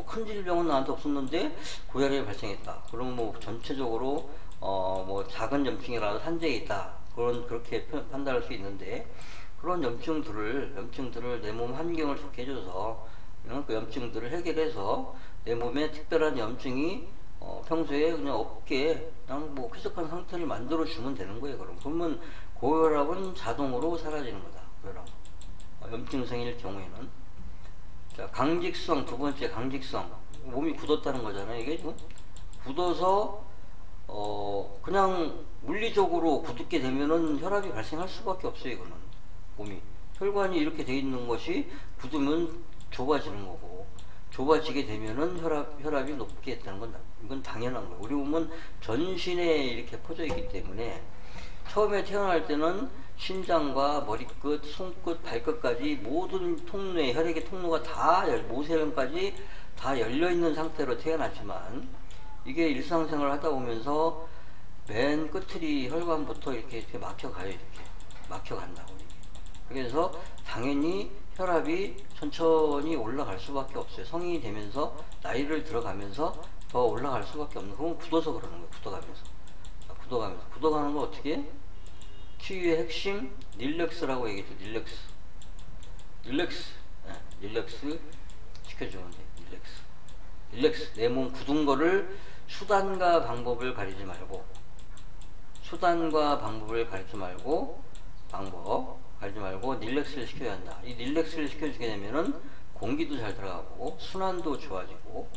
큰 질병은 나한테 없었는데 고혈압이 발생했다. 그러면 뭐 전체적으로 뭐 작은 염증이라도 산재에 있다. 그렇게 판단할 수 있는데, 그런 염증들을 내 몸 환경을 좋게 해줘서 그 염증들을 해결해서 내 몸에 특별한 염증이 평소에 그냥 없게 그냥 뭐 쾌적한 상태를 만들어 주면 되는 거예요. 그러면 고혈압은 자동으로 사라지는 거다. 고혈압. 염증성일 경우에는. 자, 강직성, 두 번째 강직성. 몸이 굳었다는 거잖아요. 이게 굳어서 그냥 물리적으로 굳게 되면은 혈압이 발생할 수밖에 없어요. 이거는 몸이 혈관이 이렇게 돼 있는 것이 굳으면 좁아지는 거고, 좁아지게 되면은 혈압이 높게 됐다는 건 이건 당연한 거예요. 우리 몸은 전신에 이렇게 퍼져 있기 때문에 처음에 태어날 때는 심장과 머리끝, 손끝, 발끝까지 모든 통로에 혈액의 통로가 다 모세혈관까지 다 열려 있는 상태로 태어났지만, 이게 일상생활을 하다 보면서 맨 끝이 혈관부터 이렇게 막혀가요. 이렇게 막혀간다고. 그래서 당연히 혈압이 천천히 올라갈 수밖에 없어요. 성인이 되면서 나이를 들어가면서 더 올라갈 수밖에 없는, 그건 굳어서 그러는 거예요. 굳어가는 거 어떻게 해? 치유의 핵심 릴렉스라고 얘기했죠. 릴렉스 시켜주면 돼. 릴렉스. 내 몸 굳은 거를 수단과 방법을 가리지 말고 릴렉스를 시켜야 한다. 이 릴렉스를 시켜주게 되면은 공기도 잘 들어가고 순환도 좋아지고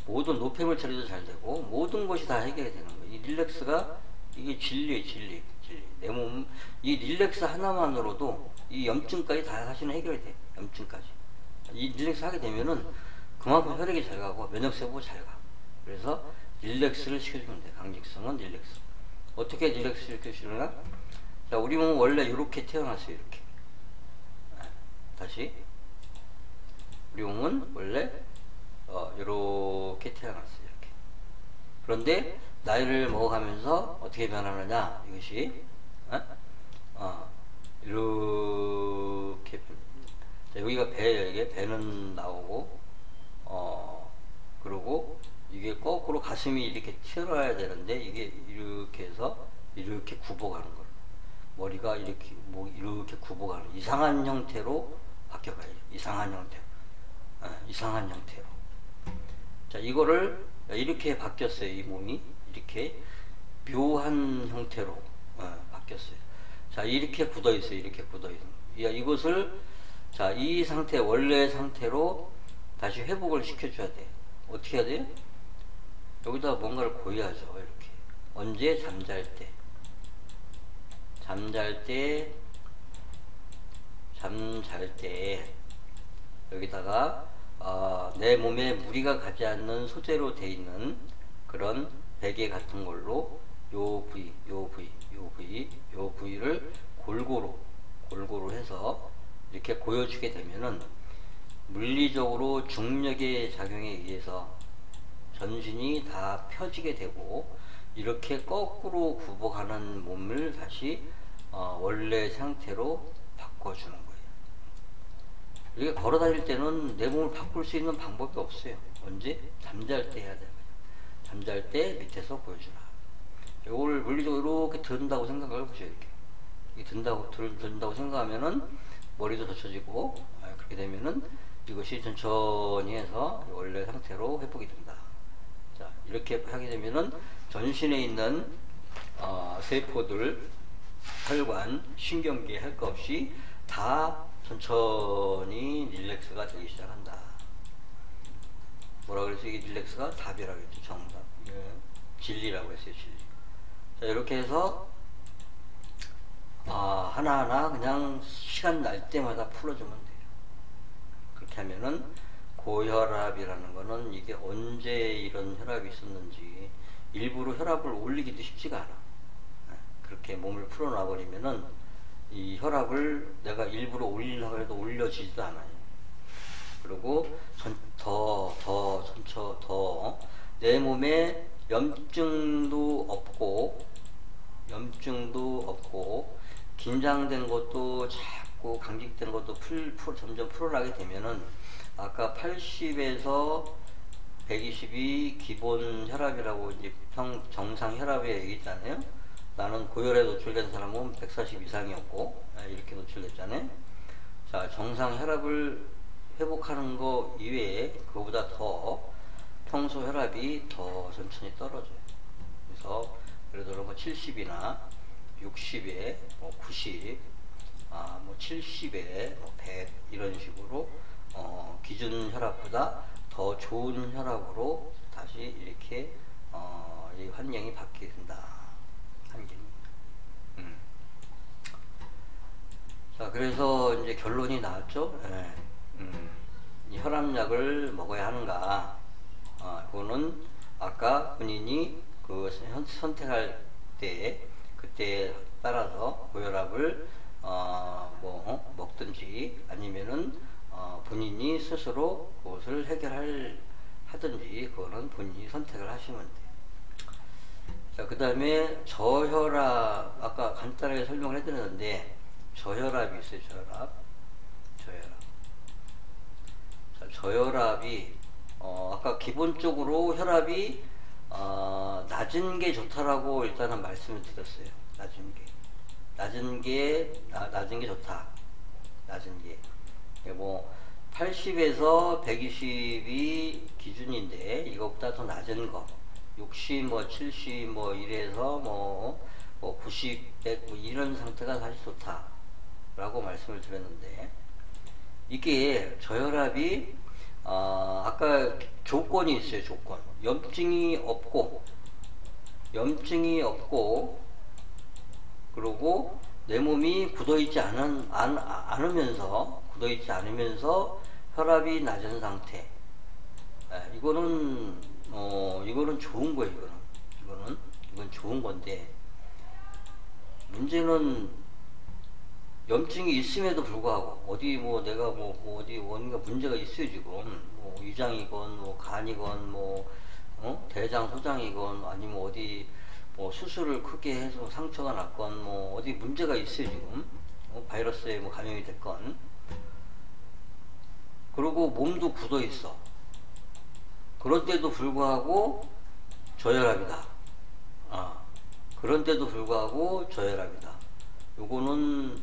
모든 노폐물 처리도 잘 되고 모든 것이 다 해결이 되는 거예요. 이 릴렉스가 이게 진리예요. 진리. 내 몸 이 릴렉스 하나만으로도 이 염증까지 다 사실은 해결이 돼. 염증까지. 이 릴렉스 하게 되면은 그만큼 혈액이 잘 가고 면역세포가 잘 가. 그래서 릴렉스를 시켜주면 돼. 강직성은 릴렉스. 어떻게 릴렉스를 시켜주려나? 자, 우리 몸은 원래 이렇게 태어났어요. 이렇게. 다시. 우리 몸은 원래 이렇게 태어났어요. 이렇게. 그런데 나이를 먹어가면서 어떻게 변하느냐? 이것이 이렇게. 자, 여기가 배예요. 이게 배는 나오고 그리고 이게 거꾸로 가슴이 이렇게 튀어나와야 되는데 이게 이렇게 해서 이렇게 굽어가는 거예요. 머리가 이렇게 이렇게 굽어가는 이상한 형태로 바뀌어가요. 이상한 형태로. 자, 이거를 이렇게 바뀌었어요. 이 몸이 이렇게 묘한 형태로 바뀌었어요. 자, 이렇게 굳어 있어요. 이것을 자, 이 상태, 원래 상태로 다시 회복을 시켜줘야 돼. 어떻게 해야 돼요? 여기다 뭔가를 고여야죠. 이렇게. 언제? 잠잘 때 여기다가 내 몸에 무리가 가지 않는 소재로 돼 있는 그런 베개 같은 걸로 요 부위를 골고루 해서 이렇게 고여주게 되면은 물리적으로 중력의 작용에 의해서 전신이 다 펴지게 되고 이렇게 거꾸로 굽어가는 몸을 다시 원래 상태로 바꿔주는 거예요. 이게 걸어 다닐 때는 내 몸을 바꿀 수 있는 방법이 없어요. 언제? 잠잘 때 해야 돼요. 잠잘 때 밑에서 보여주라. 이걸 물리적으로 이렇게 든다고 생각을 해보세요. 이렇게 든다고 생각하면은 머리도 젖혀지고 그렇게 되면은 이것이 천천히 해서 원래 상태로 회복이 된다. 자, 이렇게 하게 되면은 전신에 있는 세포들, 혈관, 신경계 할 거 없이 다 천천히 릴렉스가 되기 시작한다. 뭐라 그랬어요? 이게 릴렉스가 답이라고 했죠. 정답. 진리라고 했어요. 진리. 자, 이렇게 해서 하나하나 그냥 시간 날 때마다 풀어주면 돼요. 그렇게 하면은 고혈압이라는 거는 이게 언제 이런 혈압이 있었는지 일부러 혈압을 올리기도 쉽지가 않아. 그렇게 몸을 풀어놔 버리면은 이 혈압을 내가 일부러 올리려고 해도 올려지지도 않아요. 그리고 내 몸에 염증도 없고 긴장된 것도 자꾸 강직된 것도 점점 풀어나게 되면은 아까 80에서 120이 기본 혈압이라고 이제 정상 혈압에 얘기했잖아요. 나는 고열에 노출된 사람은 140 이상이었고 이렇게 노출됐잖아요. 자, 정상 혈압을 회복하는 거 이외에 그거보다 더 평소 혈압이 더 천천히 떨어져요. 그래서 예를 들어 뭐 70이나 60에 뭐 90, 뭐 70에 뭐 100 이런 식으로 기준 혈압보다 더 좋은 혈압으로 다시 이렇게 이 환경이 바뀌게 된다. 환경이. 자, 그래서 이제 결론이 나왔죠. 네. 이 혈압약을 먹어야 하는가? 그거는 아까 본인이 그 선택할 때 그때에 따라서 고혈압을 먹든지 아니면은 본인이 스스로 그것을 하든지 그거는 본인이 선택을 하시면 돼요. 자, 그 다음에 저혈압 아까 간단하게 설명을 해드렸는데 저혈압이 있어요. 저혈압. 자, 저혈압이 아까 기본적으로 혈압이 낮은 게 좋다라고 일단은 말씀을 드렸어요. 낮은 게 좋다. 낮은 게. 뭐 80에서 120이 기준인데 이것보다 더 낮은 거 60, 뭐 70, 뭐 이래서 뭐 90, 100 뭐 이런 상태가 사실 좋다라고 말씀을 드렸는데 이게 저혈압이 아까 조건이 있어요. 조건. 염증이 없고 그리고 내 몸이 굳어있지 않으면서 혈압이 낮은 상태. 이거는 좋은 거예요. 이건 좋은 건데 문제는 염증이 있음에도 불구하고 어디 뭐 내가 어디 뭔가 문제가 있어요. 지금 뭐 위장이건 뭐 간이건 뭐 대장 소장이건 아니면 어디 뭐 수술을 크게 해서 상처가 났건 뭐 어디 문제가 있어요. 지금 바이러스에 뭐 감염이 됐건 그리고 몸도 굳어 있어. 그런데도 불구하고 저혈압이다. 그런데도 불구하고 저혈압이다. 이건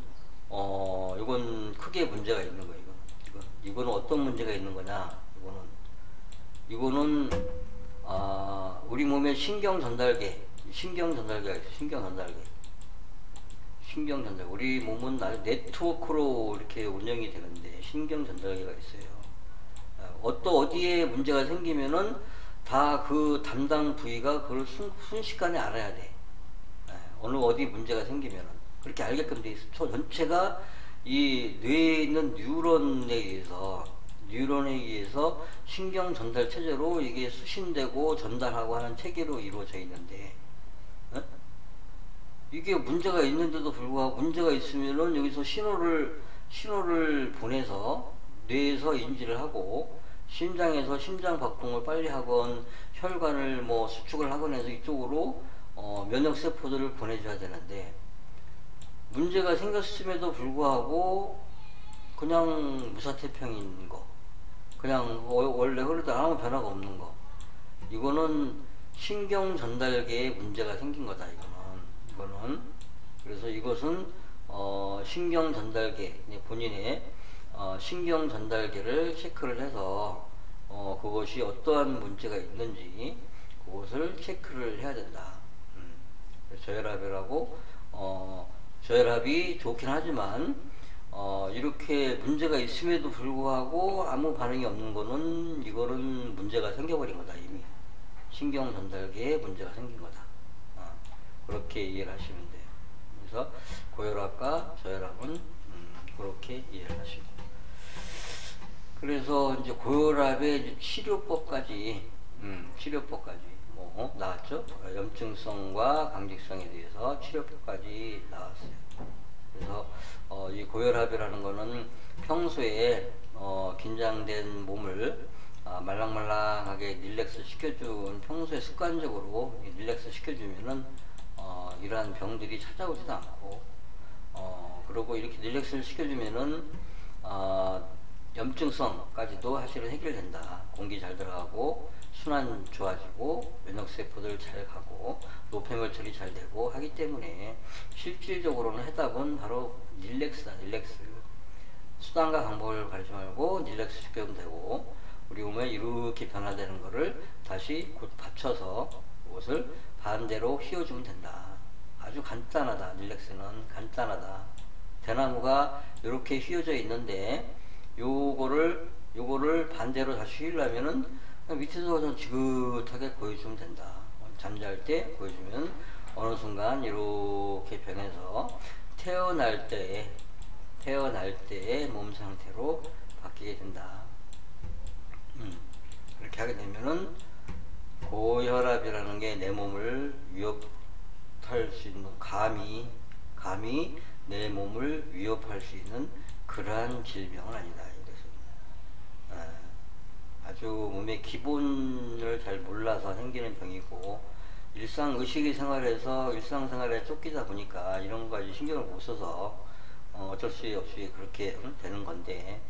크게 문제가 있는 거예요. 이거는 어떤 문제가 있는 거냐? 이거는 우리 몸의 신경 전달계가 있어요. 우리 몸은 네트워크로 이렇게 운영이 되는데 신경 전달계가 있어요. 어디에 문제가 생기면은 다 그 담당 부위가 그걸 순식간에 알아야 돼. 어디 문제가 생기면은 그렇게 알게끔 돼 있어. 전체가 이 뇌에 있는 뉴런에 의해서 신경 전달 체제로 이게 수신되고 전달하고 하는 체계로 이루어져 있는데 이게 문제가 있는데도 불구하고 문제가 있으면은 여기서 신호를 보내서 뇌에서 인지를 하고 심장에서 심장 박동을 빨리 하건 혈관을 뭐 수축을 하건 해서 이쪽으로 면역 세포들을 보내줘야 되는데 문제가 생겼음에도 불구하고 그냥 무사태평인 거, 그냥 원래 흐르다 아무 변화가 없는 거, 이거는 신경 전달계에 문제가 생긴 거다. 이거는 그래서 이것은 신경 전달계, 본인의 신경 전달계를 체크를 해서 그것이 어떠한 문제가 있는지 그것을 체크를 해야 된다. 저혈압이 좋긴 하지만 이렇게 문제가 있음에도 불구하고 아무 반응이 없는 거는 이거는 문제가 생겨버린 거다. 이미 신경 전달계에 문제가 생긴 거다. 그렇게 이해를 하시면 돼요. 그래서 고혈압과 저혈압은 그렇게 이해를 하시고, 그래서 이제 고혈압의 이제 치료법까지 나왔죠. 염증성과 강직성에 대해서 치료법까지 나왔어요. 그래서 이 고혈압이라는 거는 평소에 긴장된 몸을 말랑말랑하게 릴렉스 시켜준, 평소에 습관적으로 릴렉스 시켜주면은 이러한 병들이 찾아오지도 않고, 그리고 이렇게 릴렉스를 시켜주면은 염증성까지도 사실은 해결된다. 공기 잘 들어가고 순환 좋아지고 면역세포들 잘 가고 노폐물 처리 잘 되고 하기 때문에 실질적으로는 해답은 바로 릴렉스다. 릴렉스. 수단과 방법을 가리지 말고 릴렉스 시켜주면 되고, 우리 몸에 이렇게 변화되는 거를 다시 곧 받쳐서 그것을 반대로 휘어주면 된다. 아주 간단하다. 릴렉스는 간단하다. 대나무가 이렇게 휘어져 있는데 요거를 반대로 다시 휘려면은 밑에서 좀 지긋하게 보여주면 된다. 잠잘 때 보여주면 어느 순간 이렇게 변해서 태어날 때의 몸 상태로 바뀌게 된다. 그렇게 하게 되면은 고혈압이라는 게 내 몸을 위협할 수 있는, 감히 내 몸을 위협할 수 있는 그러한 질병은 아니다. 아주 몸의 기본을 잘 몰라서 생기는 병이고, 일상의식의 생활에서 일상생활에 쫓기다 보니까 이런 거까지 신경을 못 써서 어쩔 수 없이 그렇게 되는 건데,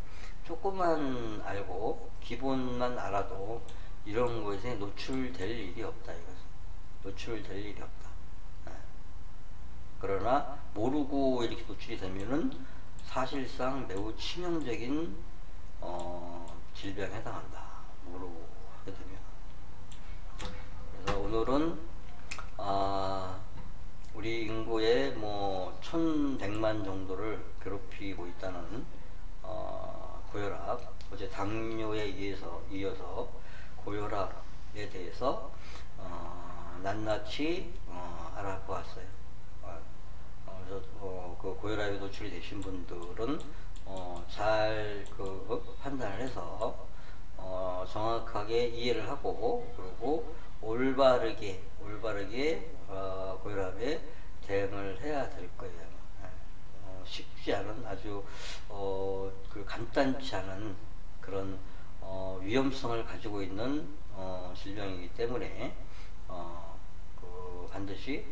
조금만 알고 기본만 알아도 이런 것에 노출될 일이 없다. 이것은 노출될 일이 없다. 그러나 모르고 이렇게 노출이 되면은 사실상 매우 치명적인 질병에 해당한다. 모르고 하게 되면. 그래서 오늘은 우리 인구의 뭐 1100만 정도를 괴롭히고 있다는 고혈압, 어제 당뇨에 이어서 고혈압에 대해서 낱낱이 알아보았어요. 그래서 그 고혈압에 노출이 되신 분들은 잘 판단을 해서 정확하게 이해를 하고, 그리고 올바르게 고혈압에 대응을 해야 될 거예요. 쉽지 않은, 아주 간단치 않은 그런 위험성을 가지고 있는 질병이기 때문에 반드시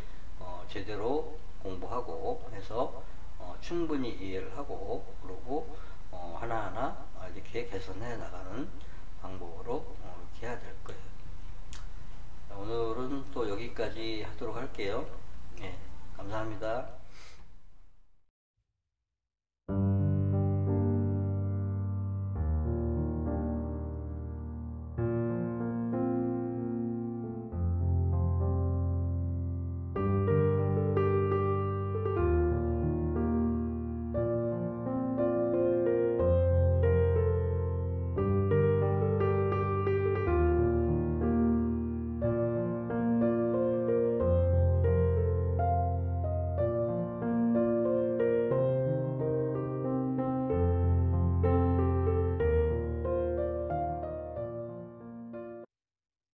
제대로 공부하고 해서 충분히 이해를 하고, 그리고 하나하나 이렇게 개선해 나가는 방법으로 이렇게 해야 될 거예요. 오늘은 또 여기까지 하도록 할게요. 네, 감사합니다.